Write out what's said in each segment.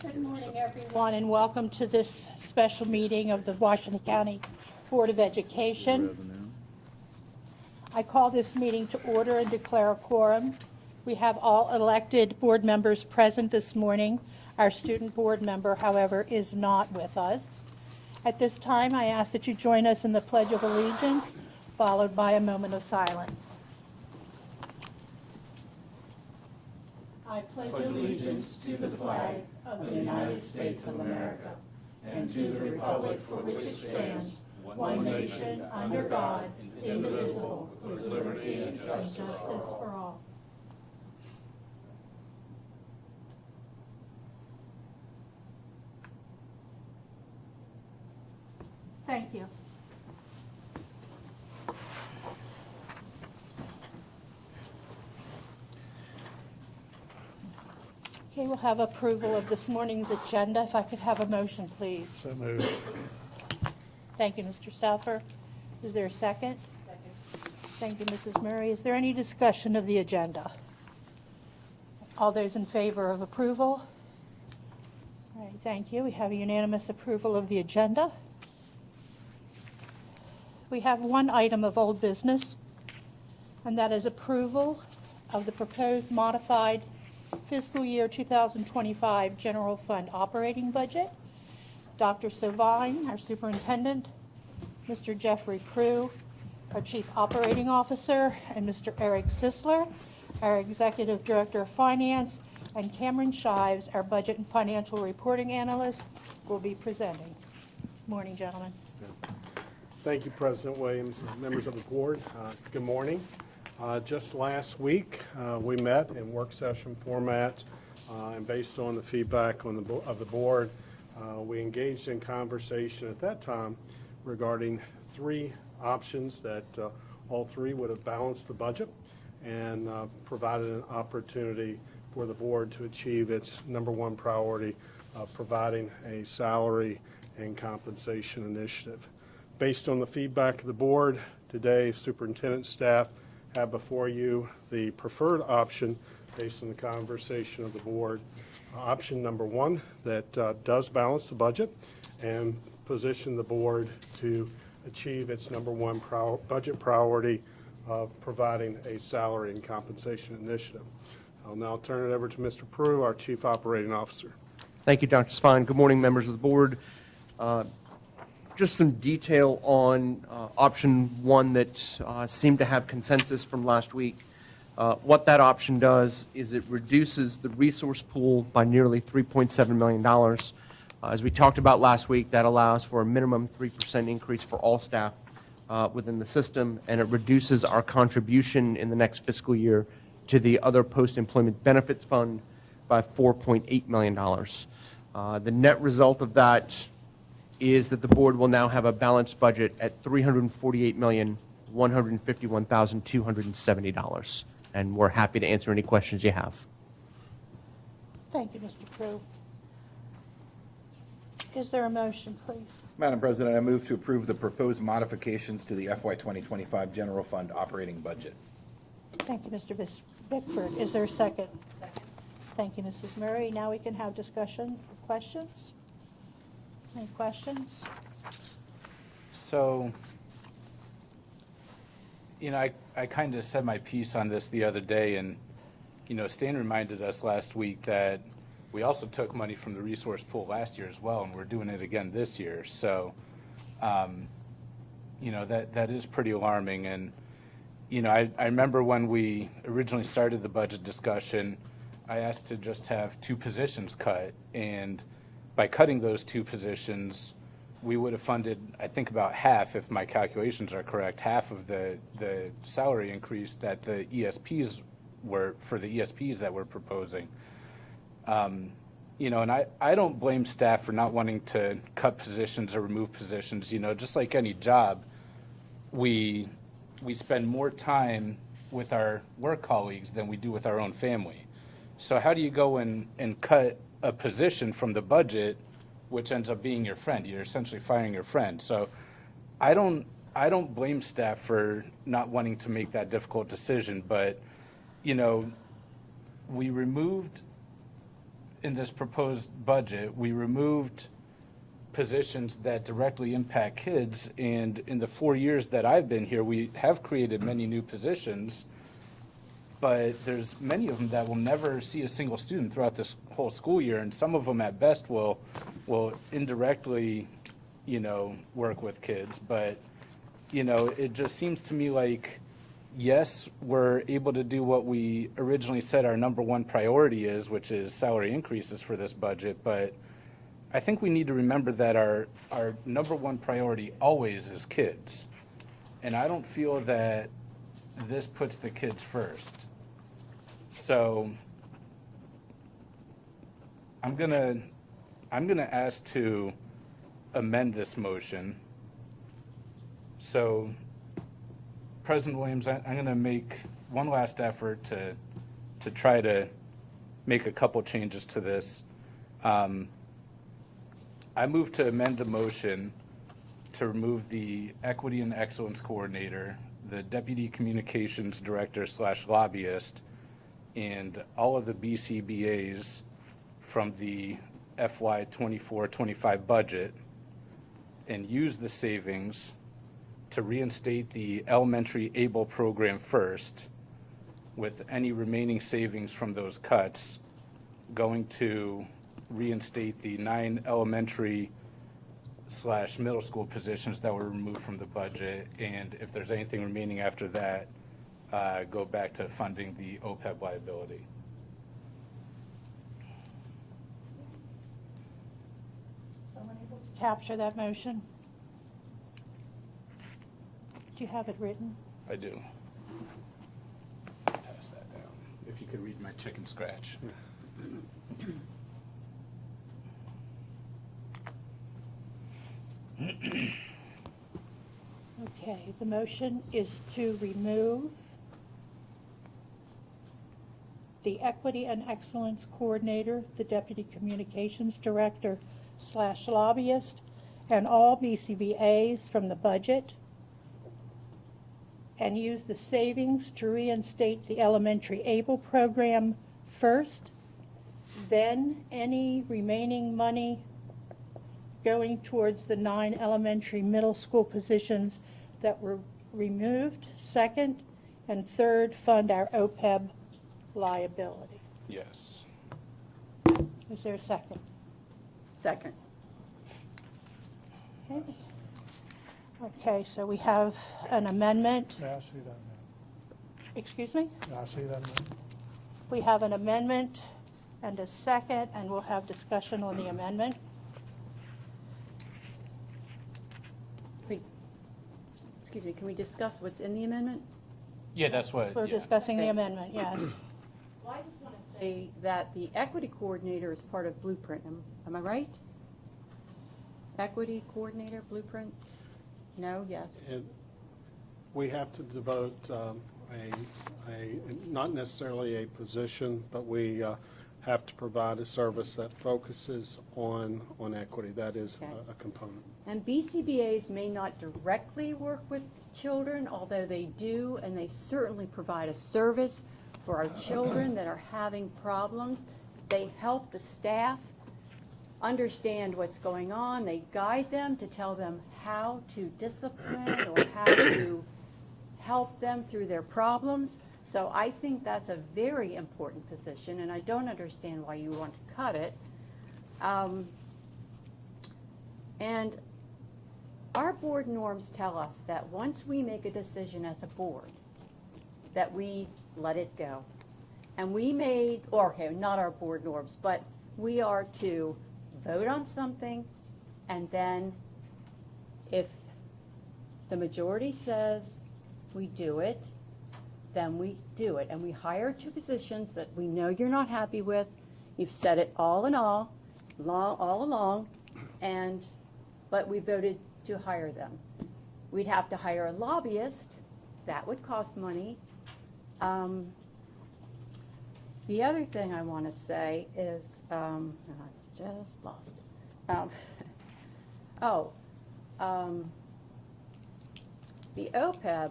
Good morning, everyone, and welcome to this special meeting of the Washington County Board of Education. I call this meeting to order and declare a quorum. We have all elected board members present this morning. Our student board member, however, is not with us. At this time, I ask that you join us in the Pledge of Allegiance, followed by a moment of silence. I pledge allegiance to the flag of the United States of America and to the republic for which it stands, one nation, under God, indivisible, with liberty and justice for all. Thank you. Okay, we'll have approval of this morning's agenda. If I could have a motion, please. So moved. Thank you, Mr. Stauffer. Is there a second? Second. Thank you, Mrs. Murray. Is there any discussion of the agenda? All those in favor of approval? All right, thank you. We have a unanimous approval of the agenda. We have one item of old business, and that is approval of the proposed modified fiscal year 2025 general fund operating budget. Dr. Sovine, our superintendent, Mr. Jeffrey Prue, our chief operating officer, and Mr. Eric Sisler, our executive director of finance, and Cameron Shives, our budget and financial reporting analyst, will be presenting. Morning, gentlemen. Thank you, President Williams, members of the board. Good morning. Just last week, we met in work session format, and based on the feedback of the board, we engaged in conversation at that time regarding three options that all three would have balanced the budget and provided an opportunity for the board to achieve its number one priority of providing a salary and compensation initiative. Based on the feedback of the board, today superintendent staff have before you the preferred option based on the conversation of the board. Option number one that does balance the budget and position the board to achieve its number one budget priority of providing a salary and compensation initiative. I'll now turn it over to Mr. Prue, our Chief Operating Officer. Thank you, Dr. Sovine. Good morning, members of the board. Just some detail on option one that seemed to have consensus from last week. What that option does is it reduces the resource pool by nearly $3.7 million. As we talked about last week, that allows for a minimum 3% increase for all staff within the system, and it reduces our contribution in the next fiscal year to the other post-employment benefits fund by $4.8 million. The net result of that is that the board will now have a balanced budget at $348,151,270. And we're happy to answer any questions you have. Thank you, Mr. Prue. Is there a motion, please? Madam President, I move to approve the proposed modifications to the FY 2025 General Fund operating budget. Thank you, Mr. Bickford. Is there a second? Second. Thank you, Mrs. Murray. Now we can have discussion or questions. Any questions? So, I kind of said my piece on this the other day, and, Stan reminded us last week that we also took money from the resource pool last year as well, and we're doing it again this year. So, that is pretty alarming. And, I remember when we originally started the budget discussion, I asked to just have two positions cut, and by cutting those two positions, we would have funded, I think, about half, if my calculations are correct, half of the salary increase that the ESPs were, for the ESPs that we're proposing. And I don't blame staff for not wanting to cut positions or remove positions. Just like any job, we spend more time with our work colleagues than we do with our own family. So how do you go and cut a position from the budget, which ends up being your friend? You're essentially firing your friend. So I don't blame staff for not wanting to make that difficult decision, but we removed in this proposed budget, we removed positions that directly impact kids, and in the 4 years that I've been here, we have created many new positions, but there's many of them that will never see a single student throughout this whole school year, and some of them at best will indirectly, work with kids. But, it just seems to me like, yes, we're able to do what we originally said our number one priority is, which is salary increases for this budget, but I think we need to remember that our number one priority always is kids. And I don't feel that this puts the kids first. So I'm gonna ask to amend this motion. So, President Williams, I'm gonna make one last effort to try to make a couple changes to this. I move to amend the motion to remove the Equity and Excellence Coordinator, the Deputy Communications Director / lobbyist, and all of the BCBAs from the FY 24-25 budget, and use the savings to reinstate the elementary ABLE program first, with any remaining savings from those cuts going to reinstate the 9 elementary / middle school positions that were removed from the budget, and if there's anything remaining after that, go back to funding the OPEB liability. Someone able to capture that motion? Do you have it written? I do. Pass that down. If you could read my chicken scratch. Okay, the motion is to remove the Equity and Excellence Coordinator, the Deputy Communications Director / lobbyist, and all BCBAs from the budget, and use the savings to reinstate the elementary ABLE program first, then any remaining money going towards the 9 elementary middle school positions that were removed, second, and third, fund our OPEB liability. Yes. Is there a second? Second. Okay. Okay, so we have an amendment. May I see that now? Excuse me? May I see that now? We have an amendment and a second, and we'll have discussion on the amendment. Excuse me, can we discuss what's in the amendment? Yeah, that's what. We're yeah. discussing the Okay. amendment, yes. Well, I just want to say that the equity coordinator is part of Blueprint. Am I right? Equity coordinator, Blueprint? No, yes. And we have to devote not necessarily a position, but we have to provide a service that focuses on equity. That is Okay. a component. And BCBAs may not directly work with children, although they do, and they certainly provide a service for our children that are having problems. They help the staff understand what's going on. They guide them to tell them how to discipline or how to help them through their problems. So I think that's a very important position, and I don't understand why you want to cut it. And our board norms tell us that once we make a decision as a board, that we let it go. And we made, or okay, not our board norms, but we are to vote on something, and then if the majority says we do it, then we do it. And we hire 2 positions that we know you're not happy with. You've said it all along, but we voted to hire them. We'd have to hire a lobbyist. That would cost money. The other thing I want to say is, I just lost it. The OPEB,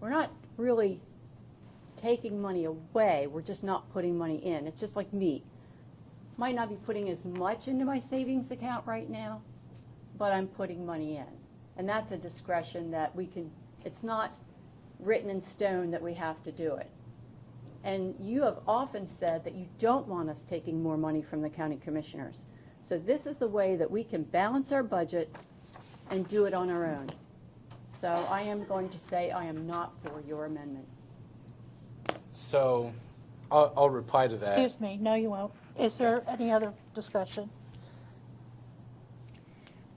we're not really taking money away. We're just not putting money in. It's just like meat. might not be putting as much into my savings account right now, but I'm putting money in. And that's a discretion that we can, it's not written in stone that we have to do it. And you have often said that you don't want us taking more money from the county commissioners. So this is the way that we can balance our budget and do it on our own. So I am going to say I am not for your amendment. So I'll reply to that. Excuse me, no, you won't. Is there any other discussion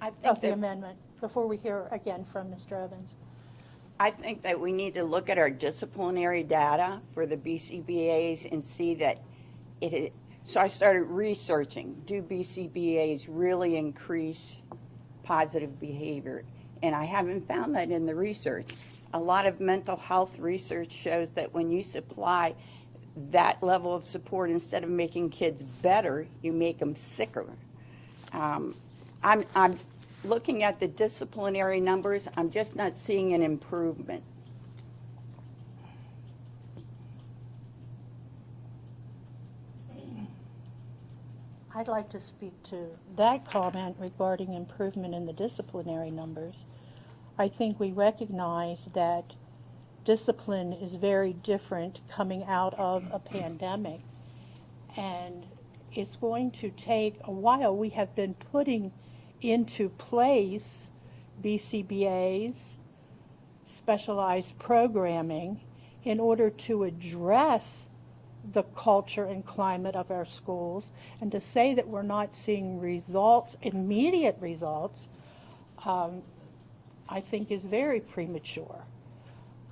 I think of the that, amendment before we hear again from Mr. Evans? I think that we need to look at our disciplinary data for the BCBA's and see that it is. So I started researching, do BCBA's really increase positive behavior? And I haven't found that in the research. A lot of mental health research shows that when you supply that level of support, instead of making kids better, you make them sicker. I'm looking at the disciplinary numbers. I'm just not seeing an improvement. I'd like to speak to that comment regarding improvement in the disciplinary numbers. I think we recognize that discipline is very different coming out of a pandemic, and it's going to take a while. We have been putting into place BCBA's specialized programming in order to address the culture and climate of our schools, and to say that we're not seeing results, immediate results, I think is very premature.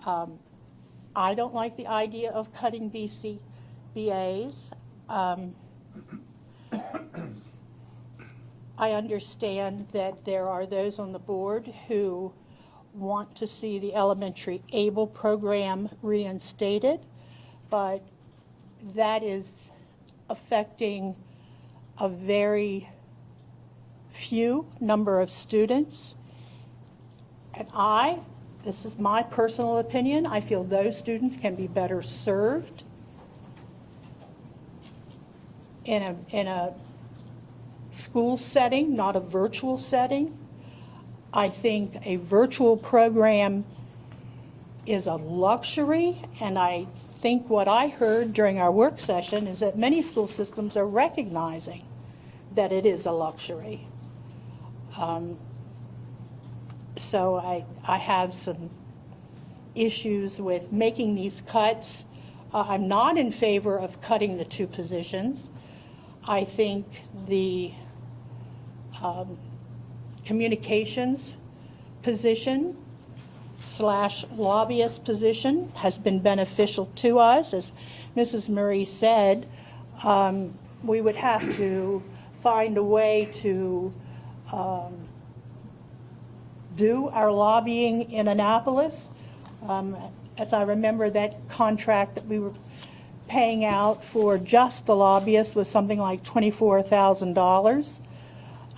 I don't like the idea of cutting BCBA's. I understand that there are those on the board who want to see the elementary ABLE program reinstated, but that is affecting a very few number of students. And this is my personal opinion, I feel those students can be better served in a school setting, not a virtual setting. I think a virtual program is a luxury, and I think what I heard during our work session is that many school systems are recognizing that it is a luxury. So I have some issues with making these cuts. I'm not in favor of cutting the 2 positions. I think the communications position / lobbyist position has been beneficial to us. As Mrs. Murray said, we would have to find a way to do our lobbying in Annapolis. As I remember, that contract that we were paying out for just the lobbyists was something like $24,000.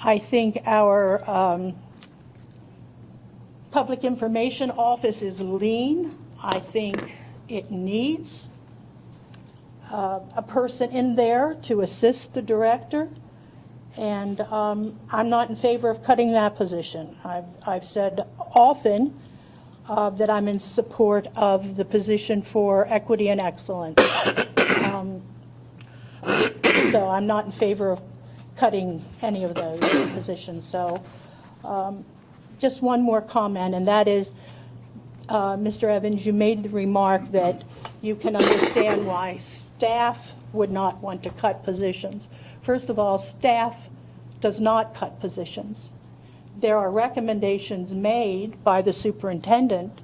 I think our public information office is lean. I think it needs a person in there to assist the director. And I'm not in favor of cutting that position. I've said often that I'm in support of the position for equity and excellence. So I'm not in favor of cutting any of those positions. So just one more comment, and that is, Mr. Evans, you made the remark that you can understand why staff would not want to cut positions. First of all, staff does not cut positions. There are recommendations made by the superintendent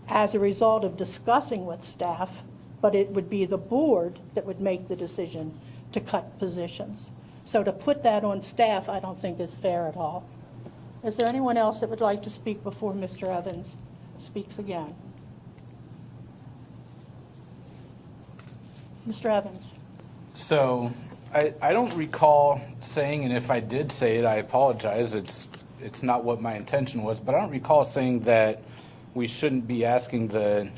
as a result of discussing with staff, but it would be the board that would make the decision to cut positions. So to put that on staff, I don't think is fair at all. Is there anyone else that would like to speak before Mr. Evans speaks again? Mr. Evans. So I don't recall saying, and if I did say it, I apologize. It's not what my intention was, but I don't recall saying that we shouldn't be asking the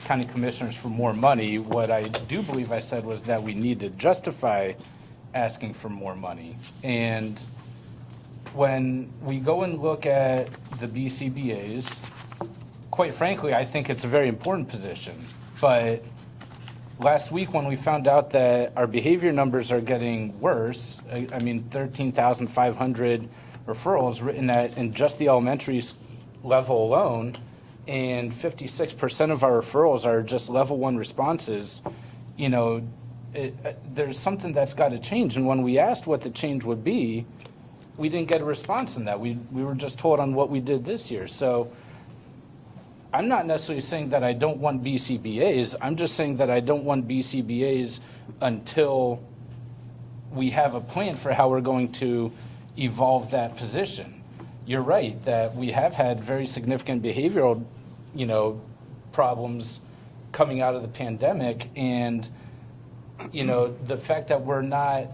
county commissioners for more money. What I do believe I said was that we need to justify asking for more money. And when we go and look at the BCBA's, quite frankly, I think it's a very important position. But last week, when we found out that our behavior numbers are getting worse, I mean, 13,500 referrals written at, in just the elementary level alone, and 56% of our referrals are just level 1 responses, you know, there's something that's got to change. And when we asked what the change would be, we didn't get a response on that. We were just told on what we did this year. So I'm not necessarily saying that I don't want BCBA's. I'm just saying that I don't want BCBA's until we have a plan for how we're going to evolve that position. You're right that we have had very significant behavioral, you know, problems coming out of the pandemic, and you know, the fact that we're not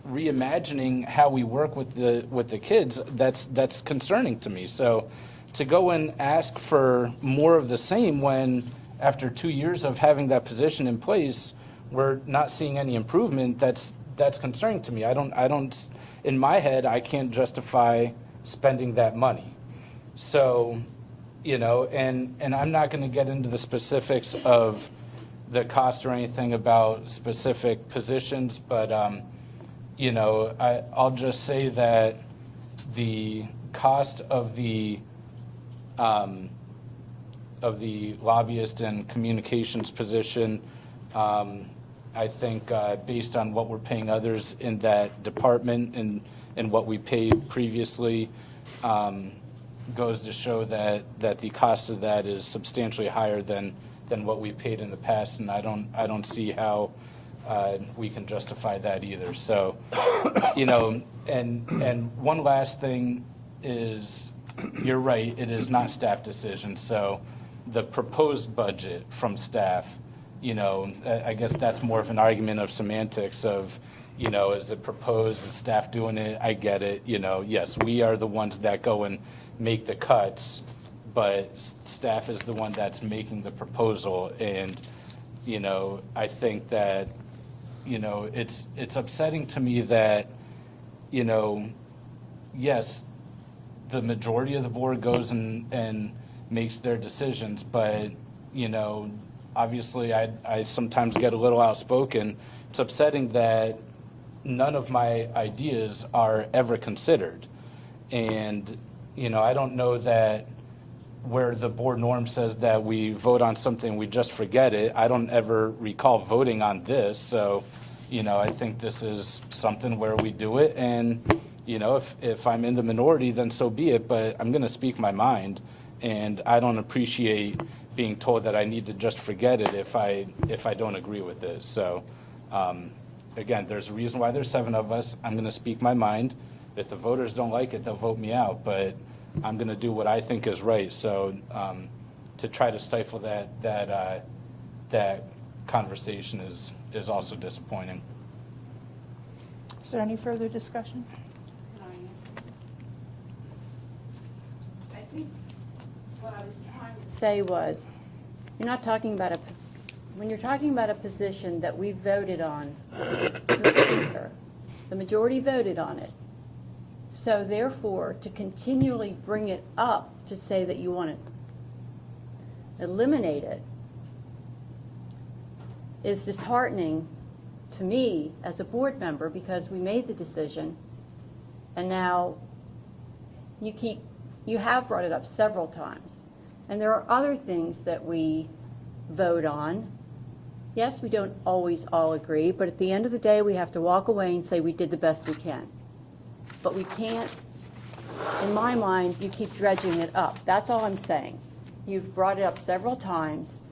reimagining how we work with the kids, that's concerning to me. So to go and ask for more of the same when after 2 years of having that position in place, we're not seeing any improvement, that's concerning to me. I don't, in my head, I can't justify spending that money. So, you know, and I'm not going to get into the specifics of the cost or anything about specific positions, but, you know, I'll just say that the cost of the lobbyist and communications position, I think based on what we're paying others in that department and what we paid previously, goes to show that the cost of that is substantially higher than what we paid in the past, and I don't see how we can justify that either. So, you know, and one last thing is, you're right, it is not staff decision. So the proposed budget from staff, you know, I guess that's more of an argument of semantics of, you know, is it proposed, is staff doing it? I get it, you know, yes, we are the ones that go and make the cuts, but staff is the one that's making the proposal. And, you know, I think that, you know, it's upsetting to me that, you know, yes, the majority of the board goes and makes their decisions, but, you know, obviously I sometimes get a little outspoken. It's upsetting that none of my ideas are ever considered. And, you know, I don't know that where the board norm says that we vote on something, we just forget it. I don't ever recall voting on this. So, you know, I think this is something where we do it. And, you know, if I'm in the minority, then so be it. But I'm going to speak my mind. And I don't appreciate being told that I need to just forget it if I don't agree with this. So, again, there's a reason why there's 7 of us. I'm going to speak my mind. If the voters don't like it, they'll vote me out. But I'm going to do what I think is right. So to try to stifle that conversation is also disappointing. Is there any further discussion? I think what I was trying to say was, you're not talking about when you're talking about a position that we voted on to approve her, the majority voted on it. So therefore, to continually bring it up to say that you want to eliminate it is disheartening to me as a board member, because we made the decision and now you have brought it up several times. And there are other things that we vote on. Yes, we don't always all agree, but at the end of the day, we have to walk away and say we did the best we can. But we can't, in my mind, you keep dredging it up. That's all I'm saying. You've brought it up several times.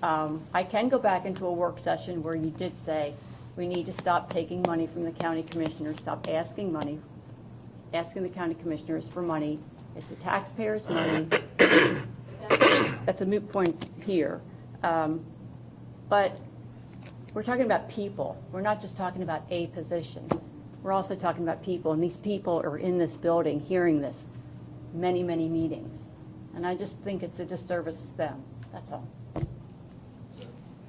I can go back into a work session where you did say we need to stop taking money from the county commissioners, stop asking the county commissioners for money. It's the taxpayers' money. That's a moot point here. But we're talking about people. We're not just talking about a position. We're also talking about people, and these people are in this building hearing this many, many meetings. And I just think it's a disservice to them. That's all.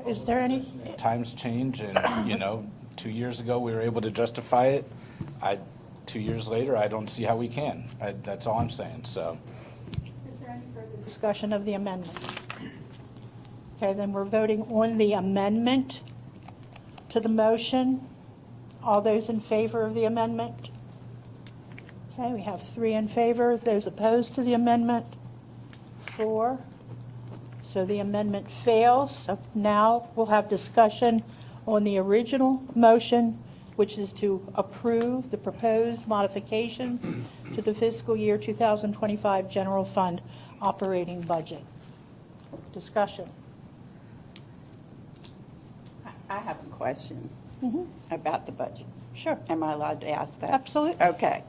Is there any, Times change, and, you know, 2 years ago, we were able to justify it. 2 years later, I don't see how we can. That's all I'm saying, so. Is there any further discussion of the amendment? Okay, then we're voting on the amendment to the motion. All those in favor of the amendment? Okay, we have 3 in favor. Those opposed to the amendment? 4. So the amendment fails. So now we'll have discussion on the original motion, which is to approve the proposed modifications to the fiscal year 2025 general fund operating budget. Discussion. I have a question about the budget. Sure. Am I allowed to ask that? Absolutely. Okay.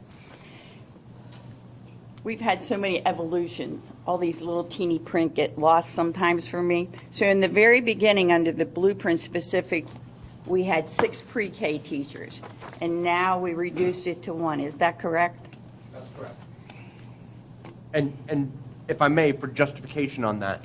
We've had so many evolutions. All these little teeny print get lost sometimes for me. So in the very beginning, under the blueprint specific, we had 6 pre-K teachers, and now we reduced it to 1. Is that correct? That's correct. And if I may, for justification on that,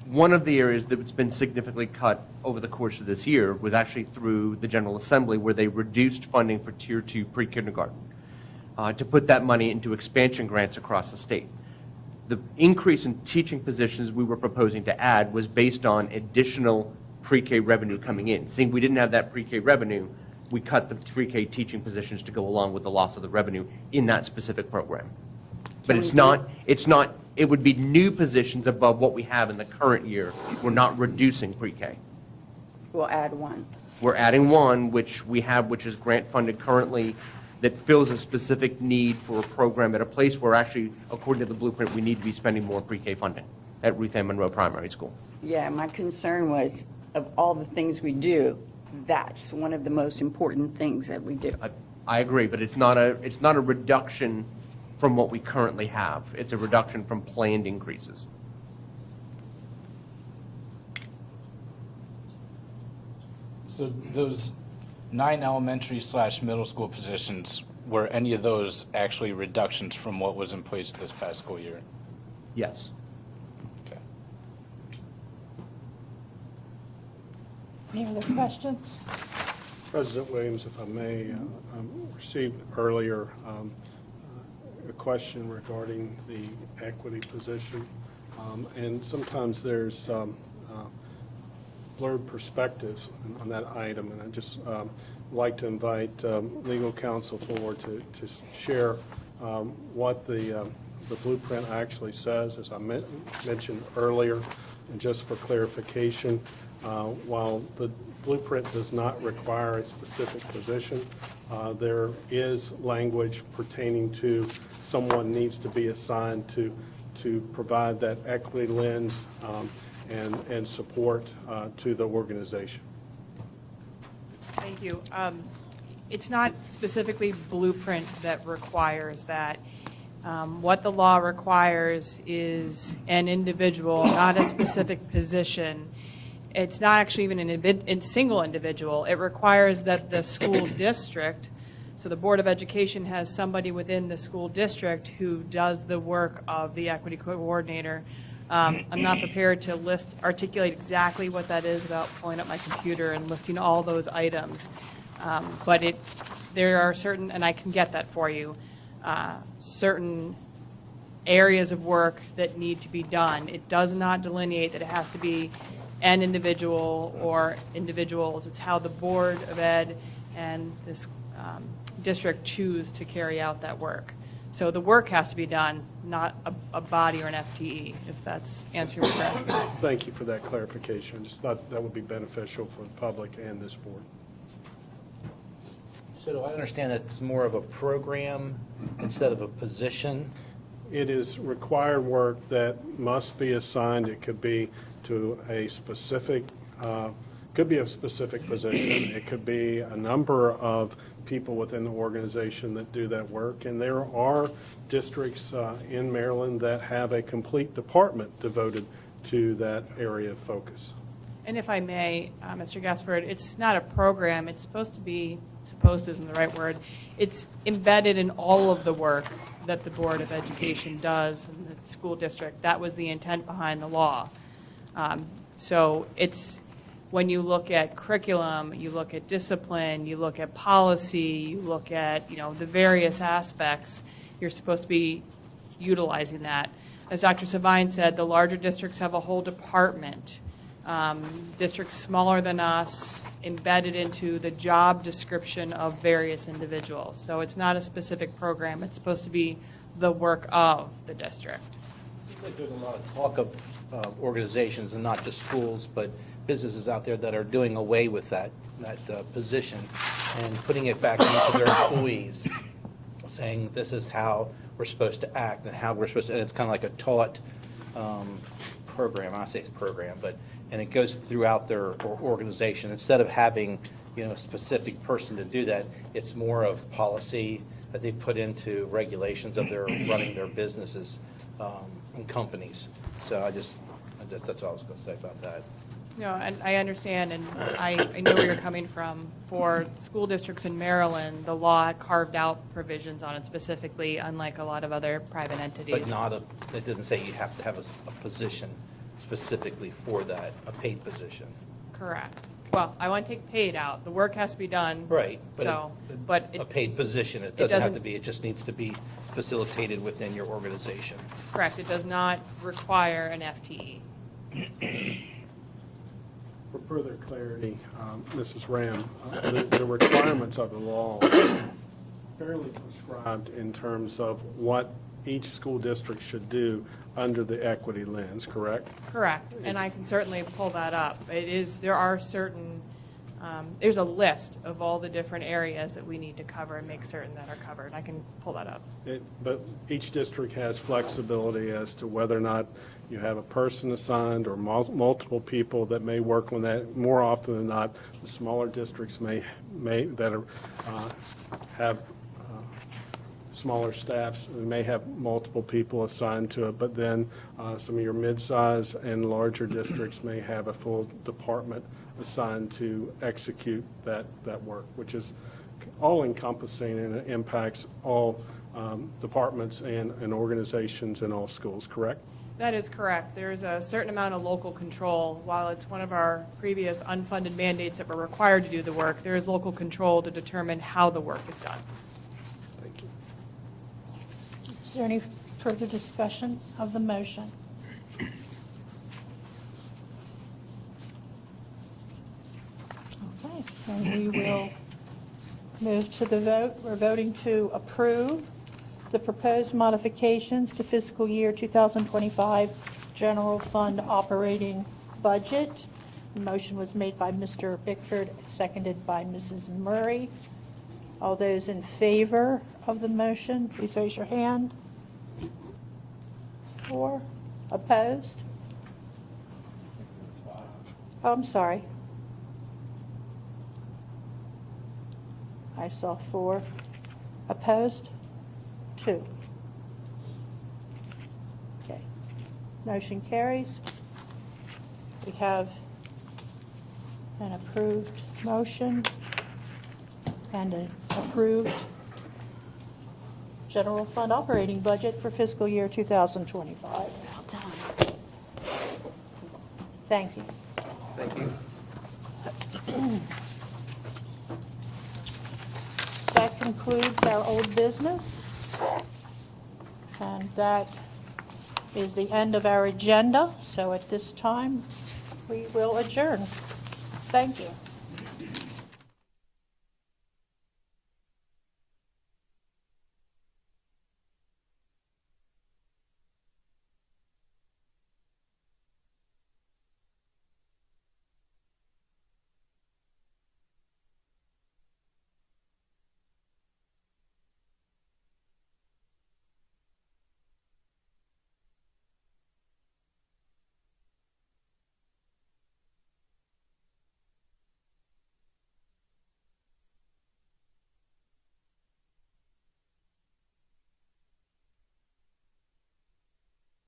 one of the areas that's been significantly cut over the course of this year was actually through the General Assembly, where they reduced funding for Tier 2 pre-kindergarten to put that money into expansion grants across the state. The increase in teaching positions we were proposing to add was based on additional pre-K revenue coming in. Seeing we didn't have that pre-K revenue, we cut the pre-K teaching positions to go along with the loss of the revenue in that specific program. But it's not, it would be new positions above what we have in the current year. We're not reducing pre-K. We'll add 1. We're adding 1, which we have, which is grant funded currently, that fills a specific need for a program at a place where actually, according to the blueprint, we need to be spending more pre-K funding at Ruth Ann Monroe Primary School. Yeah, my concern was, of all the things we do, that's one of the most important things that we do. I agree, but it's not a reduction from what we currently have. It's a reduction from planned increases. So those 9 elementary/middle school positions, were any of those actually reductions from what was in place this past school year? Yes. Okay. Any other questions? President Williams, if I may, received earlier a question regarding the equity position. And sometimes there's blurred perspectives on that item, and I'd just like to invite legal counsel forward to share what the blueprint actually says. As I mentioned earlier, and just for clarification, while the blueprint does not require a specific position, there is language pertaining to someone needs to be assigned to provide that equity lens and support to the organization. Thank you. It's not specifically blueprint that requires that. What the law requires is an individual, not a specific position. It's not actually even a single individual. It requires that the school district, so the Board of Education has somebody within the school district who does the work of the equity coordinator. I'm not prepared to articulate exactly what that is without pulling up my computer and listing all those items. But there are certain, and I can get that for you, certain areas of work that need to be done. It does not delineate that it has to be an individual or individuals. It's how the Board of Ed and this district choose to carry out that work. So the work has to be done, not a body or an FTE, if that's answering what you're asking. Thank you for that clarification. I just thought that would be beneficial for the public and this board. So do I understand that it's more of a program instead of a position? It is required work that must be assigned. It could be to a specific, could be a specific position. It could be a number of people within the organization that do that work. And there are districts in Maryland that have a complete department devoted to that area of focus. And if I may, Mr. Gaspard, it's not a program. It's supposed to be, supposed isn't the right word. It's embedded in all of the work that the Board of Education does in the school district. That was the intent behind the law. So it's when you look at curriculum, you look at discipline, you look at policy, you look at, the various aspects, you're supposed to be utilizing that. As Dr. Savine said, the larger districts have a whole department. Districts smaller than us embedded into the job description of various individuals. So it's not a specific program. It's supposed to be the work of the district. There's a lot of talk of organizations, and not just schools, but businesses out there that are doing away with that position and putting it back into their employees, saying this is how we're supposed to act and how we're supposed to, and it's kind of like a taught program. I say it's program, and it goes throughout their organization. Instead of having, a specific person to do that, it's more of policy that they put into regulations of their running their businesses and companies. So that's all I was going to say about that. And I understand, and I know where you're coming from. For school districts in Maryland, the law carved out provisions on it specifically, unlike a lot of other private entities. But it didn't say you have to have a position specifically for that, a paid position. Correct. Well, I want to take paid out. The work has to be done. Right. But A paid position, it doesn't have to be, it just needs to be facilitated within your organization. correct, it does not require an FTE. For further clarity, Mrs. Ram, the requirements of the law are fairly prescribed in terms of what each school district should do under the equity lens, correct? Correct, and I can certainly pull that up. There are certain, there's a list of all the different areas that we need to cover and make certain that are covered. I can pull that up. But each district has flexibility as to whether or not you have a person assigned or multiple people that may work on that. More often than not, the smaller districts may have smaller staffs, and may have multiple people assigned to it, but then some of your mid-size and larger districts may have a full department assigned to execute that work, which is all-encompassing, and it impacts all departments and organizations in all schools, correct? That is correct. There's a certain amount of local control. While it's one of our previous unfunded mandates that we're required to do the work, there is local control to determine how the work is done. Thank you. Is there any further discussion of the motion? Okay, then we will move to the vote. We're voting to approve the proposed modifications to fiscal year 2025 general fund operating budget. The motion was made by Mr. Bickford, seconded by Mrs. Murray. All those in favor of the motion, please raise your hand. 4. Opposed? Oh, I'm sorry. I saw 4. Opposed? 2. Okay. Motion carries. We have an approved motion and an approved general fund operating budget for fiscal year 2025. Well done. Thank you. Thank you. That concludes our old business. And that is the end of our agenda. So at this time, we will adjourn. Thank you.